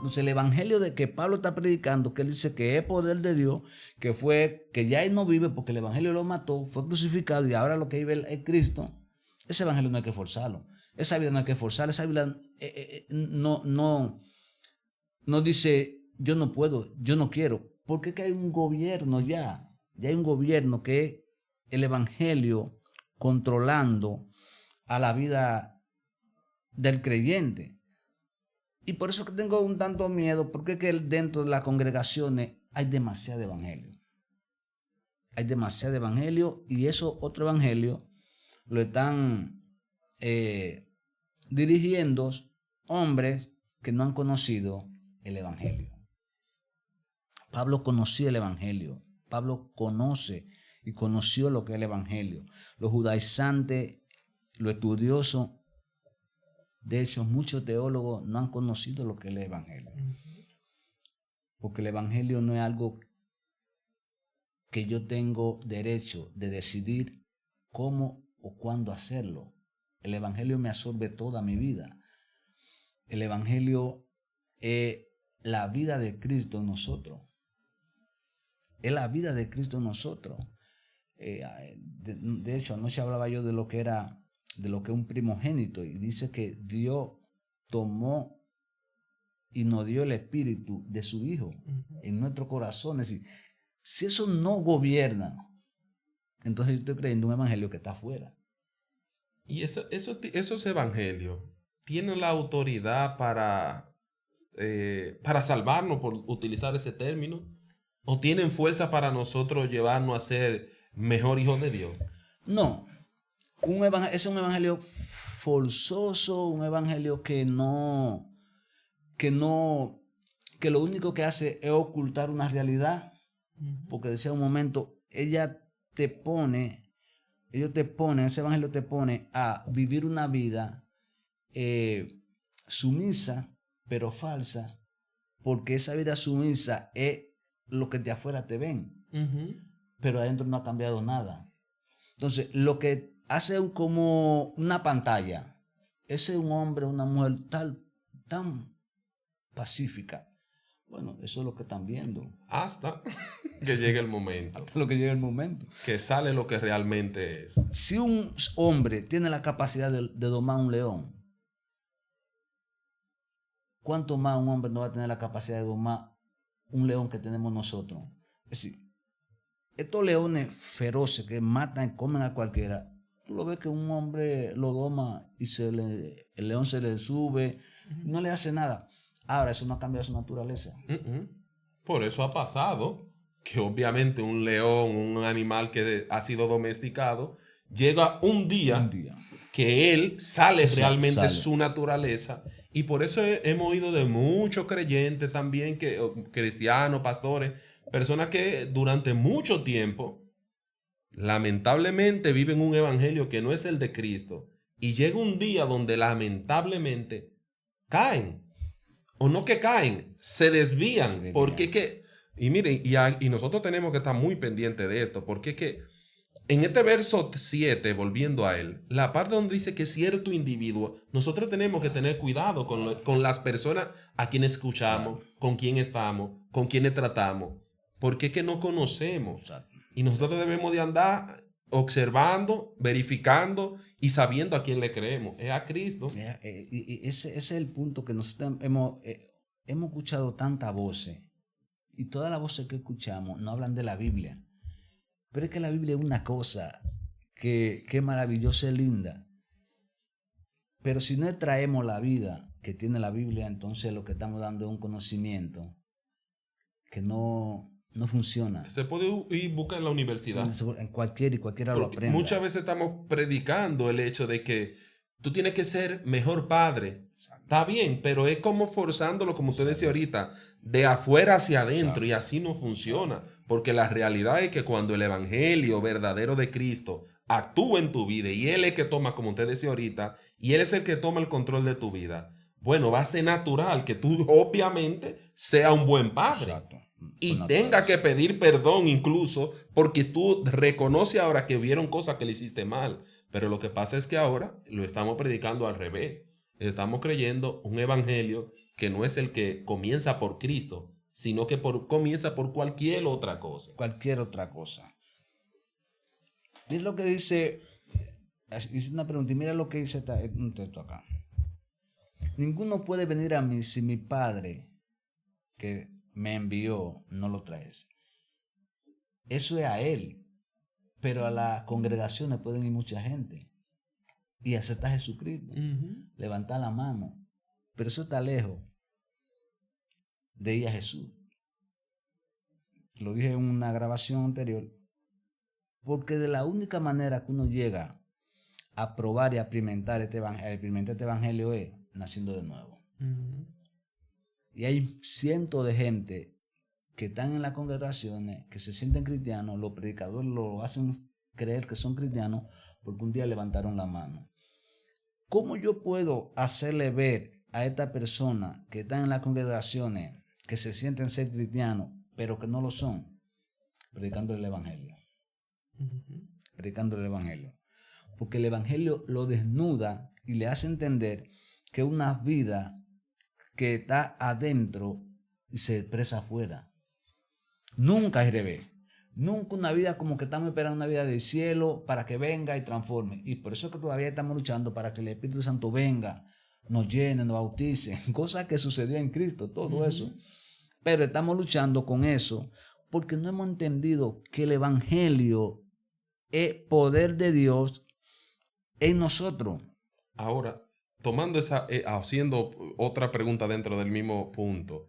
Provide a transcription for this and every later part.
Entonces el evangelio de que Pablo está predicando, que él dice que es poder de Dios, que ya él no vive porque el evangelio lo mató, fue crucificado y ahora lo que vive es Cristo, ese evangelio no hay que forzarlo. Esa vida no hay que forzar, esa vida no dice yo no puedo, yo no quiero, porque es que hay un gobierno ya hay un gobierno que es el evangelio controlando a la vida del creyente. Y por eso que tengo un tanto miedo, porque es que dentro de las congregaciones hay demasiado evangelio. Hay demasiado evangelio y eso otro evangelio lo están dirigiendo hombres que no han conocido el evangelio. Pablo conocía el evangelio. Pablo conoce y conoció lo que es el evangelio. Los judaizantes, los estudiosos, de hecho, muchos teólogos no han conocido lo que es el evangelio. Porque el evangelio no es algo que yo tengo derecho de decidir cómo o cuándo hacerlo. El evangelio me absorbe toda mi vida. El evangelio es la vida de Cristo en nosotros. Es la vida de Cristo en nosotros. De hecho, anoche hablaba yo de lo que es un primogénito, y dice que Dios tomó y nos dio el espíritu de su Hijo en nuestros corazones. Si eso no gobierna, entonces yo estoy creyendo un evangelio que está afuera. Y esos evangelios tienen la autoridad para salvarnos, por utilizar ese término, o tienen fuerza para nosotros llevarnos a ser mejor hijos de Dios. No, es un evangelio forzoso, un evangelio que lo único que hace es ocultar una realidad, porque decía un momento, ellos te ponen, ese evangelio te pone a vivir una vida sumisa, pero falsa, porque esa vida sumisa es lo que de afuera te ven, pero adentro no ha cambiado nada. Entonces, lo que hace como una pantalla, ese es un hombre, una mujer tan pacífica. Bueno, eso es lo que están viendo. Hasta que llegue el momento. Hasta lo que llegue el momento. Que sale lo que realmente es. Si un hombre tiene la capacidad de domar un león, ¿cuánto más un hombre no va a tener la capacidad de domar un león que tenemos nosotros? Es decir, estos leones feroces que matan y comen a cualquiera, tú lo ves que un hombre lo doma y el león se le sube, no le hace nada. Ahora, eso no ha cambiado su naturaleza. Por eso ha pasado que obviamente un león, un animal que ha sido domesticado, llega un día que él sale realmente su naturaleza. Y por eso hemos oído de muchos creyentes también, cristianos, pastores, personas que durante mucho tiempo lamentablemente viven un evangelio que no es el de Cristo, y llega un día donde lamentablemente caen, o no que caen, se desvían. Porque y miren, y nosotros tenemos que estar muy pendientes de esto, porque es que en este verso 7, volviendo a él, la parte donde dice que cierto individuo, nosotros tenemos que tener cuidado con las personas a quienes escuchamos, con quién estamos, con quienes tratamos, porque es que no conocemos. Y nosotros debemos de andar observando, verificando y sabiendo a quién le creemos. Es a Cristo. Y ese es el punto que nosotros hemos escuchado tantas voces, y todas las voces que escuchamos no hablan de la Biblia. Pero es que la Biblia es una cosa que es maravillosa y linda. Pero si no traemos la vida que tiene la Biblia, entonces lo que estamos dando es un conocimiento que no funciona. Se puede ir a buscar en la universidad. En cualquiera lo aprende. Muchas veces estamos predicando el hecho de que tú tienes que ser mejor padre. Exacto. Está bien, pero es como forzándolo, como usted decía ahorita, de afuera hacia adentro. Exacto. Y así no funciona. Exacto. Porque la realidad es que cuando el evangelio verdadero de Cristo actúa en tu vida, y Él es el que toma, como usted decía ahorita, y Él es el que toma el control de tu vida, bueno, va a ser natural que tú obviamente seas un buen padre. Exacto. Y tenga que pedir perdón incluso porque tú reconoces ahora que hubieron cosas que le hiciste mal. Pero lo que pasa es que ahora lo estamos predicando al revés. estamos creyendo un evangelio que no es el que comienza por Cristo, sino que comienza por cualquier otra cosa. Cualquier otra cosa. Mira lo que dice, hice una pregunta y mira lo que dice un texto acá. Ninguno puede venir a mí si mi Padre que me envió no lo traes. Eso es a él, pero a las congregaciones pueden ir mucha gente y aceptar a Jesucristo, levantar la mano, pero eso está lejos de ir a Jesús. Lo dije en una grabación anterior, porque de la única manera que uno llega a probar y a experimentar este evangelio es naciendo de nuevo. Y hay cientos de gente que están en las congregaciones, que se sienten cristianos, los predicadores lo hacen creer que son cristianos porque un día levantaron la mano. ¿Cómo yo puedo hacerle ver a esta persona que están en las congregaciones, que se sienten ser cristianos, pero que no lo son? Predicando el evangelio. Predicando el evangelio. Porque el evangelio lo desnuda y le hace entender que una vida que está adentro y se expresa afuera. Nunca es revés. Nunca una vida como que estamos esperando una vida del cielo para que venga y transforme. Y por eso es que todavía estamos luchando para que el Espíritu Santo venga, nos llene, nos bautice. Cosa que sucedió en Cristo, todo eso. Pero estamos luchando con eso porque no hemos entendido que el evangelio es poder de Dios en nosotros. Ahora, tomando haciendo otra pregunta dentro del mismo punto.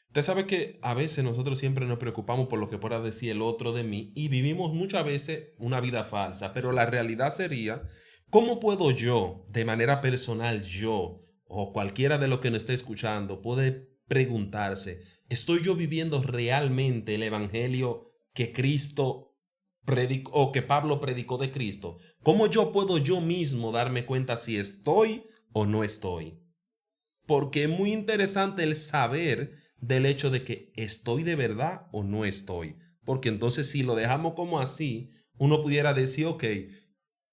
Usted sabe que a veces nosotros siempre nos preocupamos por lo que pueda decir el otro de mí y vivimos muchas veces una vida falsa, pero la realidad sería, ¿cómo puedo yo, de manera personal, yo o cualquiera de los que nos esté escuchando, puede preguntarse, ¿estoy yo viviendo realmente el evangelio que Cristo predicó o que Pablo predicó de Cristo? ¿Cómo yo puedo yo mismo darme cuenta si estoy o no estoy? Porque es muy interesante el saber del hecho de que estoy de verdad o no estoy. Porque entonces si lo dejamos como así, uno pudiera decir, ok,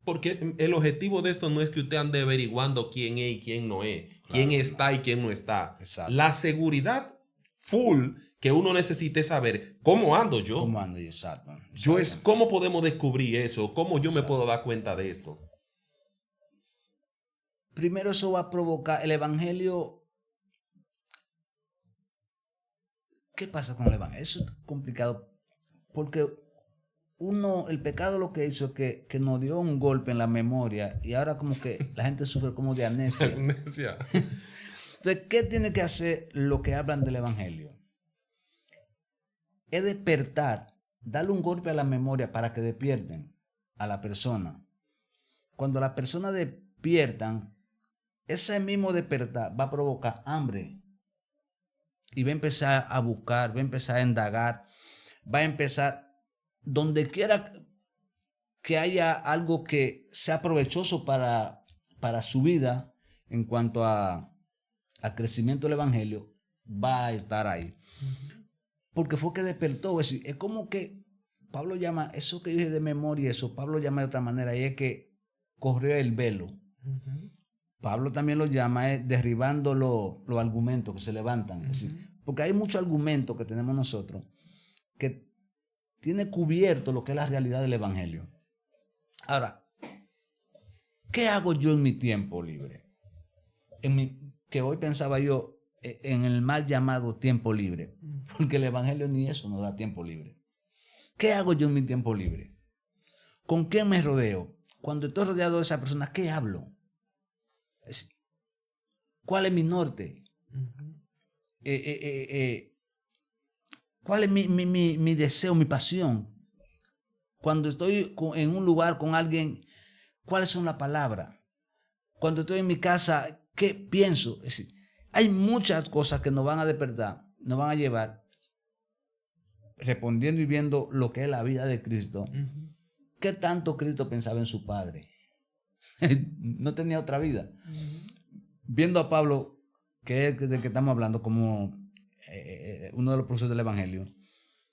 porque el objetivo de esto no es que usted ande averiguando quién es y quién no es, claro, quién está y quién no está. Exacto. La seguridad full que uno necesite saber cómo ando yo. ¿Cómo ando yo? Exacto. Yo es cómo podemos descubrir eso, cómo yo me puedo dar cuenta de esto. Primero eso va a provocar el evangelio. ¿Qué pasa con el evangelio? Eso es complicado porque el pecado lo que hizo es que nos dio un golpe en la memoria y ahora como que la gente sufre como de amnesia. Entonces, ¿qué tiene que hacer lo que hablan del evangelio? Es despertar, darle un golpe a la memoria para que despierten a la persona. Cuando las personas despiertan, ese mismo despertar va a provocar hambre. Y va a empezar a buscar, va a empezar a indagar, va a empezar, donde quiera que haya algo que sea provechoso para su vida en cuanto al crecimiento del evangelio, va a estar ahí. Porque fue que despertó. Es decir, es como que Pablo llama, eso que dije de memoria, eso Pablo llama de otra manera, y es que corrió el velo. Pablo también lo llama derribando los argumentos que se levantan. Es decir, porque hay muchos argumentos que tenemos nosotros que tiene cubierto lo que es la realidad del evangelio. Ahora, ¿qué hago yo en mi tiempo libre? Que hoy pensaba yo en el mal llamado tiempo libre, porque el evangelio ni eso nos da tiempo libre. ¿Qué hago yo en mi tiempo libre? ¿Con qué me rodeo? Cuando estoy rodeado de esa persona, ¿qué hablo? ¿Cuál es mi norte? ¿Cuál es mi deseo, mi pasión? Cuando estoy en un lugar con alguien, ¿cuáles son las palabras? Cuando estoy en mi casa, ¿qué pienso? Es decir, hay muchas cosas que nos van a despertar, nos van a llevar respondiendo y viendo lo que es la vida de Cristo. ¿Qué tanto Cristo pensaba en su Padre? No tenía otra vida. Viendo a Pablo, que es del que estamos hablando, como uno de los profesores del Evangelio,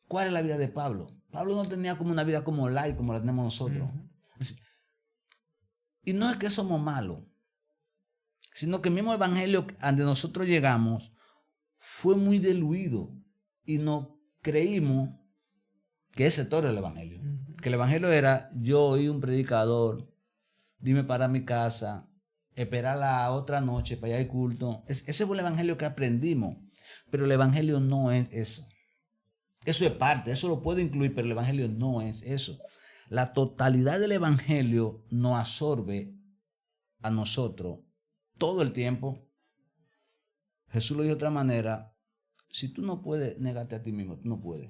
¿cuál es la vida de Pablo? Pablo no tenía como una vida como light, como la tenemos nosotros. Y no es que somos malos, sino que el mismo evangelio donde nosotros llegamos fue muy diluido y nos creímos que ese todo era el evangelio. Que el evangelio era yo oí un predicador, dime para mi casa, esperar la otra noche para ir al culto. Ese fue el evangelio que aprendimos, pero el evangelio no es eso. Eso es parte, eso lo puede incluir, pero el evangelio no es eso. La totalidad del evangelio nos absorbe a nosotros todo el tiempo. Jesús lo dijo de otra manera: si tú no puedes negarte a ti mismo, tú no puedes.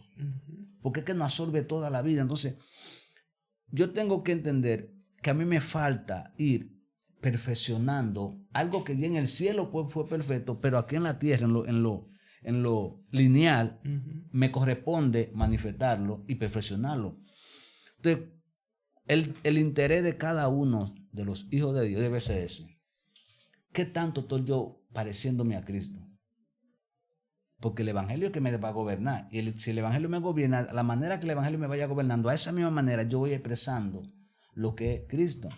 Porque es que nos absorbe toda la vida. Entonces, yo tengo que entender que a mí me falta ir perfeccionando algo que ya en el cielo fue perfecto, pero aquí en la tierra, en lo lineal, me corresponde manifestarlo y perfeccionarlo. Entonces, el interés de cada uno de los hijos de Dios debe ser ese. ¿Qué tanto estoy yo pareciéndome a Cristo? Porque el evangelio es que me va a gobernar. Y si el evangelio me gobierna, la manera que el evangelio me vaya gobernando, a esa misma manera yo voy expresando lo que es Cristo.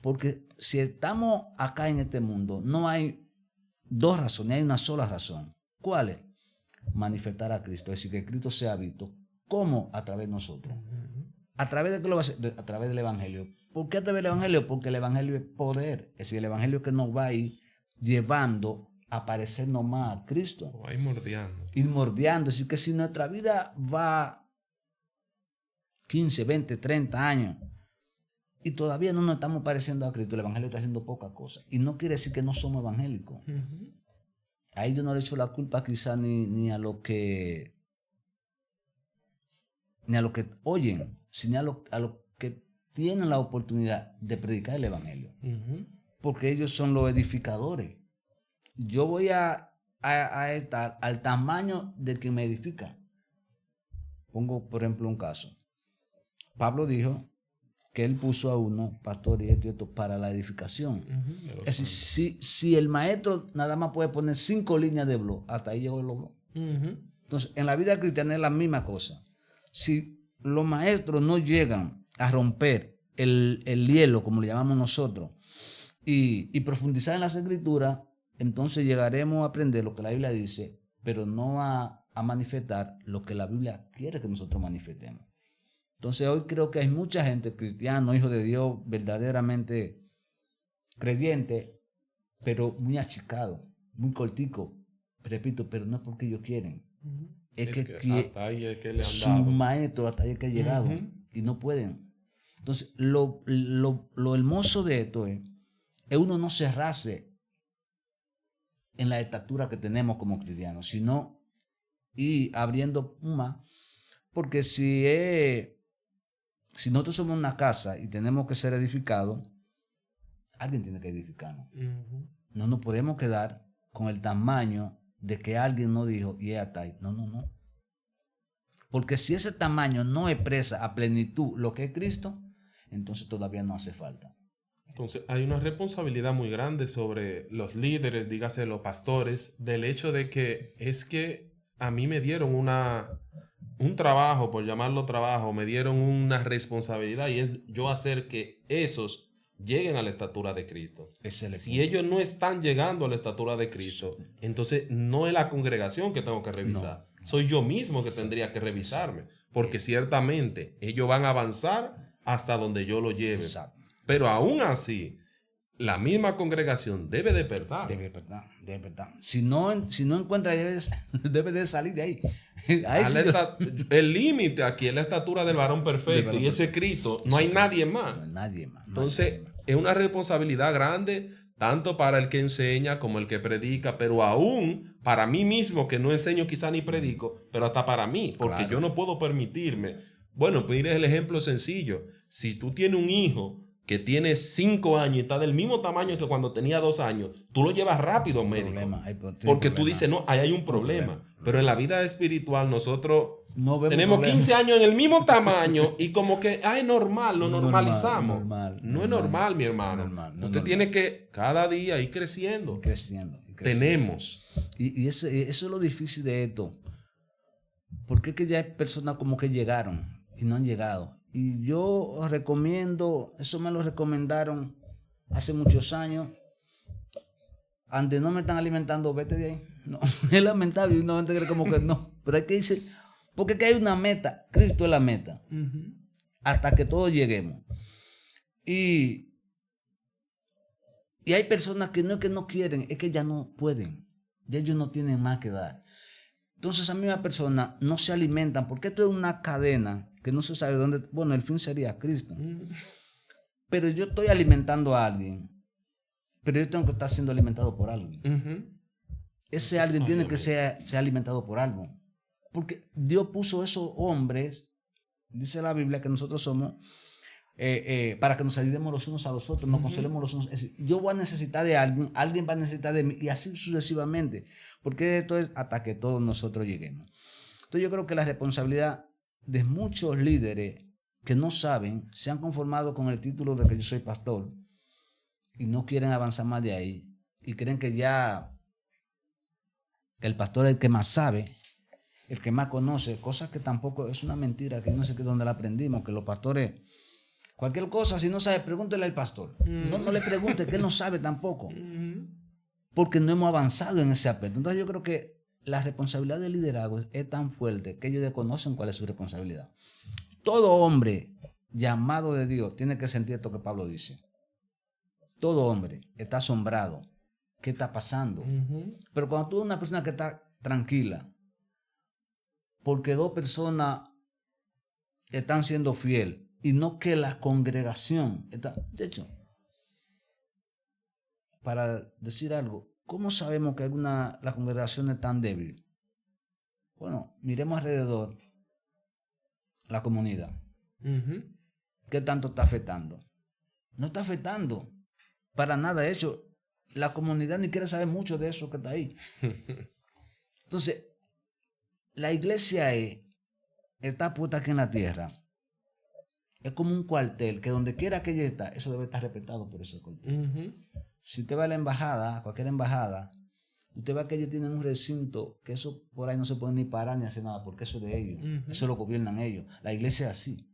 Porque si estamos acá en este mundo, no hay dos razones, hay una sola razón. ¿Cuál es? Manifestar a Cristo, es decir, que Cristo sea visto. ¿Cómo? A través de nosotros. ¿A través de qué lo va a hacer? A través del evangelio. ¿Por qué a través del evangelio? Porque el evangelio es poder. Es decir, el evangelio que nos va a ir llevando a parecernos más a Cristo. O a ir mordeando. Ir mordeando. Es decir, que si nuestra vida va 15, 20, 30 años y todavía no nos estamos pareciendo a Cristo, el evangelio está haciendo poca cosa. Y no quiere decir que no somos evangélicos. Ahí yo no le echo la culpa quizá ni a lo que oyen, sino a lo que tienen la oportunidad de predicar el evangelio. Porque ellos son los edificadores. Yo voy a estar al tamaño de quien me edifica. Pongo, por ejemplo, un caso. Pablo dijo que él puso a uno, pastor y esto, para la edificación. Es decir, si el maestro nada más puede poner 5 líneas de blog, hasta ahí llegó el blog. Entonces, en la vida cristiana es la misma cosa. Si los maestros no llegan a romper el hielo, como le llamamos nosotros, y profundizar en las escrituras, entonces llegaremos a aprender lo que la Biblia dice, pero no a manifestar lo que la Biblia quiere que nosotros manifestemos. Entonces hoy creo que hay mucha gente, cristiano, hijo de Dios, verdaderamente creyente, pero muy achicado, muy cortico. Repito, pero no es porque ellos quieren. Es que hasta ahí es que le han su dado. maestro hasta ahí es que ha llegado y no pueden. Entonces lo hermoso de esto es uno no cerrarse en la estatura que tenemos como cristianos, sino ir abriendo más, porque si nosotros somos una casa y tenemos que ser edificados, alguien tiene que edificarnos. No nos podemos quedar con el tamaño de que alguien nos dijo y es hasta ahí. No. Porque si ese tamaño no expresa a plenitud lo que es Cristo, entonces todavía no hace falta. Entonces hay una responsabilidad muy grande sobre los líderes, dígase los pastores, del hecho de que es que a mí me dieron un trabajo, por llamarlo trabajo, me dieron una responsabilidad y es yo hacer que esos lleguen a la estatura de Cristo. Si ellos no están llegando a la estatura de Cristo, entonces no es la congregación que tengo que revisar. No. Soy yo mismo que tendría que revisarme, porque ciertamente ellos van a avanzar hasta donde yo lo lleve. Exacto. Pero aún así, la misma congregación debe despertar. Debe despertar. Si no encuentra, debe de salir de ahí. El límite aquí es la estatura del varón perfecto. Y ese Cristo, no hay nadie más. No hay nadie más. Entonces, es una responsabilidad grande, tanto para el que enseña como el que predica, pero aún para mí mismo, que no enseño quizá ni predico, pero hasta para mí, porque yo no puedo permitirme. Bueno, pues mire el ejemplo sencillo. Si tú tienes un hijo que tiene 5 años y está del mismo tamaño que cuando tenía 2 años, tú lo llevas rápido a un médico. Porque tú dices, no, ahí hay un problema. Pero en la vida espiritual nosotros tenemos 15 años en el mismo tamaño y como que, normal, lo normalizamos. No es normal, mi hermano. Usted tiene que cada día ir creciendo. Tenemos. Y eso es lo difícil de esto. Porque es que ya hay personas como que llegaron y no han llegado. Y yo recomiendo, eso me lo recomendaron hace muchos años, ante no me están alimentando, vete de ahí. No, es lamentable, y una gente cree como que no, pero hay que decir, porque que hay una meta, Cristo es la meta, hasta que todos lleguemos. Y hay personas que no es que no quieren, es que ya no pueden, ya ellos no tienen más que dar. Entonces a misma persona no se alimentan, porque esto es una cadena que no se sabe dónde, bueno, el fin sería Cristo. Pero yo estoy alimentando a alguien, pero yo tengo que estar siendo alimentado por alguien. Ese alguien tiene que ser alimentado por algo. Porque Dios puso esos hombres, dice la Biblia, que nosotros somos, para que nos ayudemos los unos a los otros, nos consolemos los unos. Es decir, yo voy a necesitar de alguien, alguien va a necesitar de mí, y así sucesivamente. Porque esto es hasta que todos nosotros lleguemos. Entonces yo creo que la responsabilidad de muchos líderes que no saben, se han conformado con el título de que yo soy pastor y no quieren avanzar más de ahí y creen que ya el pastor es el que más sabe, el que más conoce, cosa que tampoco es una mentira, que no sé dónde la aprendimos, que los pastores, cualquier cosa, si no sabe, pregúntele al pastor. No le pregunte, que él no sabe tampoco, porque no hemos avanzado en ese aspecto. Entonces yo creo que la responsabilidad del liderazgo es tan fuerte que ellos desconocen cuál es su responsabilidad. Todo hombre llamado de Dios tiene que sentir esto que Pablo dice. Todo hombre está asombrado. ¿Qué está pasando? Pero cuando tú eres una persona que está tranquila, porque dos personas están siendo fieles y no que la congregación está... De hecho, para decir algo, ¿cómo sabemos que la congregación es tan débil? Bueno, miremos alrededor la comunidad. ¿Qué tanto está afectando? No está afectando para nada. De hecho, la comunidad ni quiere saber mucho de eso que está ahí. Entonces, la iglesia está puesta aquí en la tierra. Es como un cuartel que donde quiera que ella está, eso debe estar respetado por ese cuartel. Si usted va a la embajada, a cualquier embajada, usted ve que ellos tienen un recinto que eso por ahí no se puede ni parar ni hacer nada, porque eso es de ellos. Eso lo gobiernan ellos. La iglesia es así.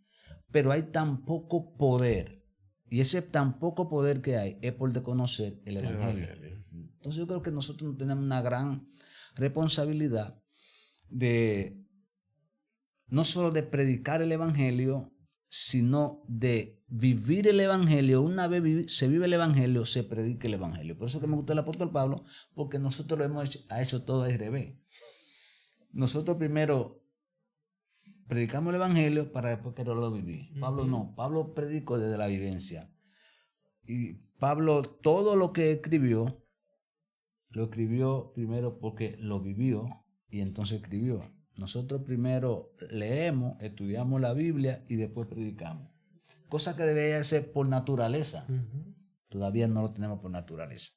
Pero hay tan poco poder, y ese tan poco poder que hay es por desconocer el evangelio. Entonces yo creo que nosotros tenemos una gran responsabilidad de no solo de predicar el evangelio, sino de vivir el evangelio. Una vez se vive el evangelio, se predica el evangelio. Por eso que me gustó el apóstol Pablo, porque nosotros lo hemos hecho todo al revés. Nosotros primero predicamos el evangelio para después quererlo lo vivir. Pablo no, Pablo predicó desde la vivencia. Y Pablo todo lo que escribió, lo escribió primero porque lo vivió y entonces escribió. Nosotros primero leemos, estudiamos la Biblia y después predicamos. Cosa que debería ser por naturaleza. Todavía no lo tenemos por naturaleza.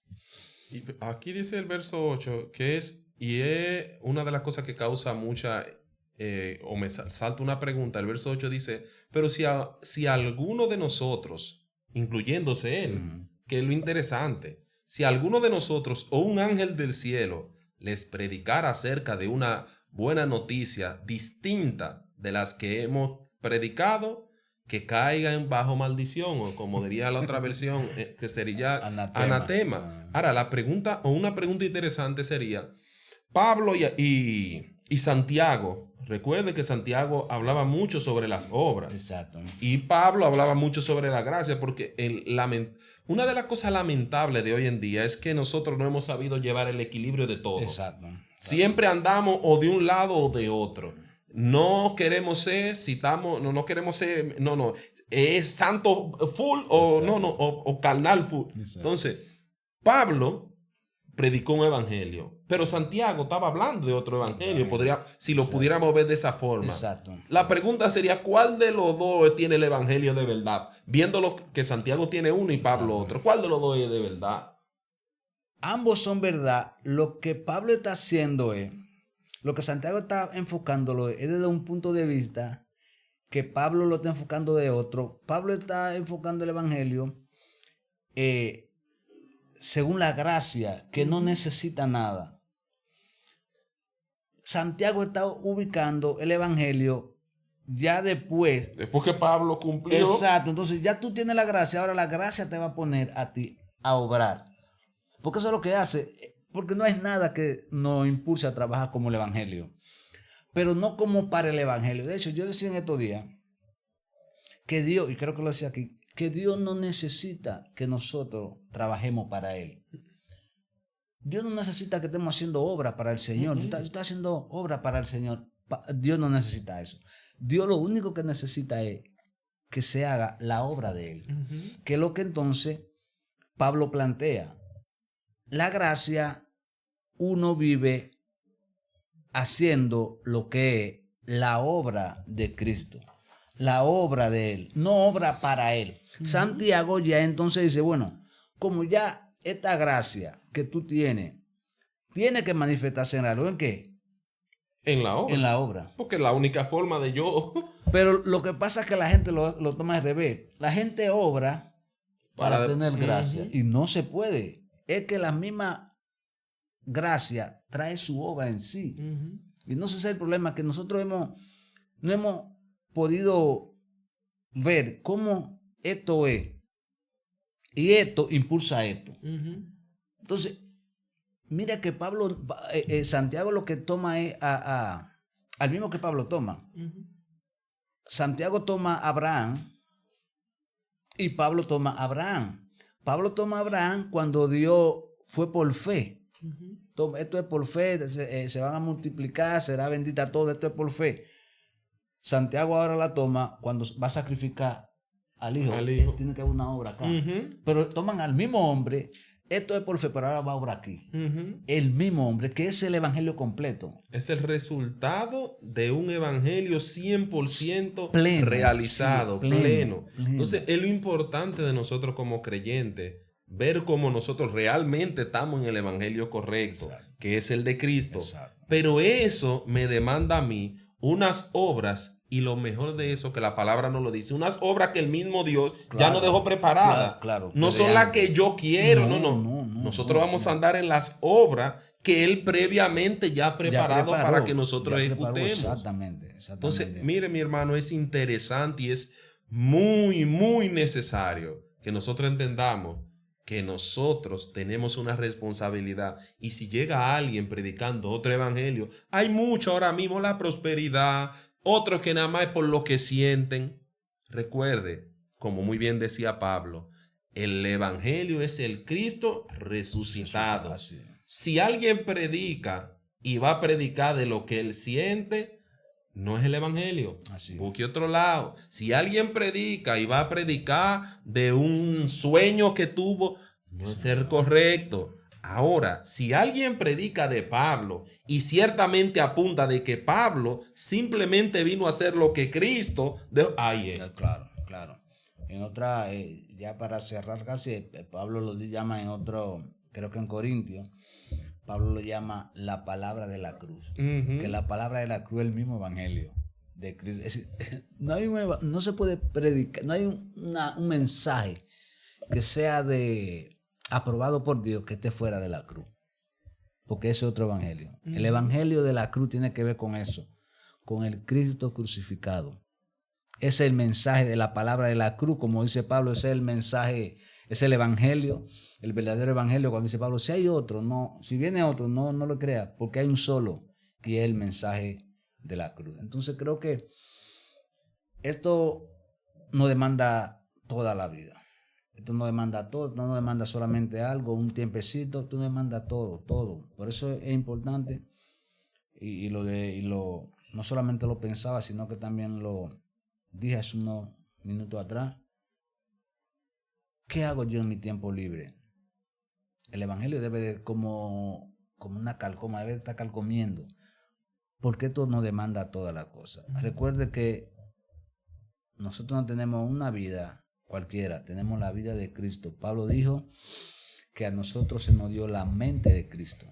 Y aquí dice el verso 8 que es una de las cosas que causa mucha, o me salta una pregunta. El verso 8 dice, pero si alguno de nosotros, incluyéndose él, que es lo interesante, si alguno de nosotros o un ángel del cielo les predicara acerca de una buena noticia distinta de las que hemos predicado, que caigan bajo maldición, o como diría la otra versión, que sería anatema. Ahora, una pregunta interesante sería, Pablo y Santiago, recuerde que Santiago hablaba mucho sobre las obras. Exacto. Y Pablo hablaba mucho sobre la gracia, porque una de las cosas lamentables de hoy en día es que nosotros no hemos sabido llevar el equilibrio de todo. Exacto. Siempre andamos o de un lado o de otro. No queremos ser, es santo full o o carnal full. Exacto. Entonces, Pablo predicó un evangelio, pero Santiago estaba hablando de otro evangelio. Si lo pudiéramos ver de esa forma. Exacto. La pregunta sería, ¿cuál de los dos tiene el evangelio de verdad? Viéndolo que Santiago tiene uno y Pablo otro. ¿Cuál de los dos es de verdad? Ambos son verdad. Lo que Pablo está haciendo lo que Santiago está enfocándolo es desde un punto de vista que Pablo lo está enfocando de otro. Pablo está enfocando el evangelio según la gracia, que no necesita nada. Santiago está ubicando el evangelio ya después. Después que Pablo cumplió. Exacto. Entonces ya tú tienes la gracia. Ahora la gracia te va a poner a ti a obrar. Porque eso es lo que hace. Porque no hay nada que nos impulse a trabajar como el Evangelio. Pero no como para el Evangelio. De hecho, yo decía en estos días que Dios, y creo que lo decía aquí, que Dios no necesita que nosotros trabajemos para Él. Dios no necesita que estemos haciendo obra para el Señor. Yo estoy haciendo obra para el Señor. Dios no necesita eso. Dios lo único que necesita es que se haga la obra de Él. Que es lo que entonces Pablo plantea. La gracia, uno vive haciendo lo que es la obra de Cristo. La obra de Él, no obra para Él. Santiago ya entonces dice, bueno, como ya esta gracia que tú tienes, tiene que manifestarse en algo. ¿En qué? En la obra. En la obra. Porque es la única forma de yo. Pero lo que pasa es que la gente lo toma al revés. La gente obra para tener gracia. Y no se puede. Es que la misma gracia trae su obra en sí. Y no sé si es el problema que nosotros no hemos podido ver cómo esto es. Y esto impulsa esto. Entonces, mira que Pablo, Santiago lo que toma es al mismo que Pablo toma. Santiago toma a Abraham y Pablo toma a Abraham. Pablo toma a Abraham cuando Dios fue por fe. Esto es por fe, se van a multiplicar, será bendita todo, esto es por fe. Santiago ahora la toma cuando va a sacrificar al hijo. Tiene que haber una obra acá. Pero toman al mismo hombre, esto es por fe, pero ahora va a obra aquí. El mismo hombre, que es el evangelio completo. Es el resultado de un evangelio 100% pleno, realizado, sí, pleno. Entonces, es lo importante de nosotros como creyentes, ver cómo nosotros realmente estamos en el evangelio correcto, exacto, que es el de Cristo. Exacto. Pero eso me demanda a mí unas obras, y lo mejor de eso, que la palabra nos lo dice, unas obras que el mismo Dios ya nos dejó preparadas. Claro, no son las que yo quiero, no. Nosotros vamos a andar en las obras que Él previamente ya preparado para que nosotros ejecutemos. Exactamente. Entonces, mire, mi hermano, es interesante y es muy, muy necesario que nosotros entendamos que nosotros tenemos una responsabilidad. Y si llega alguien predicando otro evangelio, hay mucho ahora mismo, la prosperidad, otros que nada más es por lo que sienten. Recuerde, como muy bien decía Pablo, el evangelio es el Cristo resucitado. Si alguien predica y va a predicar de lo que él siente, no es el evangelio. Busque otro lado. Si alguien predica y va a predicar de un sueño que tuvo, no es el correcto. Ahora, si alguien predica de Pablo y ciertamente apunta de que Pablo simplemente vino a hacer lo que Cristo Claro. En otra, ya para cerrar casi, Pablo lo llama en otro, creo que en Corintios, Pablo lo llama la palabra de la cruz. Que la palabra de la cruz es el mismo evangelio de Cristo. Es decir, no se puede predicar, no hay un mensaje que sea aprobado por Dios que esté fuera de la cruz. Porque ese es otro evangelio. El evangelio de la cruz tiene que ver con eso, con el Cristo crucificado. Ese es el mensaje de la palabra de la cruz, como dice Pablo, ese es el mensaje, es el evangelio, el verdadero evangelio. Cuando dice Pablo, si hay otro, no, si viene otro, no lo crea, porque hay un solo, y es el mensaje de la cruz. Entonces creo que esto no demanda toda la vida. Esto no demanda todo, no demanda solamente algo, un tiempecito, esto demanda todo. Por eso es importante, no solamente lo pensaba, sino que también lo dije hace unos minutos atrás. ¿Qué hago yo en mi tiempo libre? El evangelio debe de como una calcoma, debe de estar calcomiendo, porque esto no demanda toda la cosa. Recuerde que nosotros no tenemos una vida cualquiera, tenemos la vida de Cristo. Pablo dijo que a nosotros se nos dio la mente de Cristo.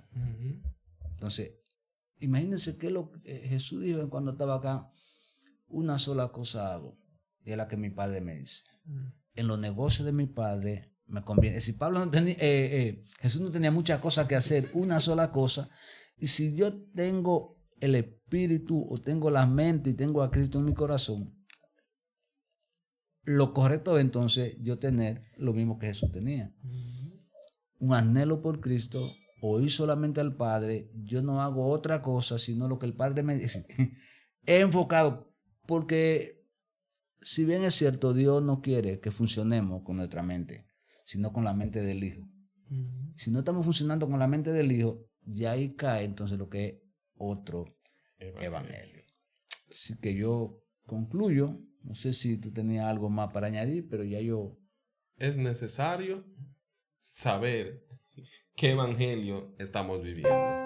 Entonces, imagínense que Jesús dijo cuando estaba acá, una sola cosa hago, y es la que mi padre me dice. En los negocios de mi padre me conviene. Si Pablo no tenía, Jesús no tenía muchas cosas que hacer, una sola cosa. Y si yo tengo el espíritu o tengo la mente y tengo a Cristo en mi corazón, lo correcto es entonces yo tener lo mismo que Jesús tenía. un anhelo por Cristo, oí solamente al Padre, yo no hago otra cosa sino lo que el Padre me dice. He enfocado, porque si bien es cierto, Dios no quiere que funcionemos con nuestra mente, sino con la mente del Hijo. Si no estamos funcionando con la mente del Hijo, ya ahí cae entonces lo que es otro evangelio. Así que yo concluyo. No sé si tú tenías algo más para añadir, pero ya yo... Es necesario saber qué evangelio estamos viviendo.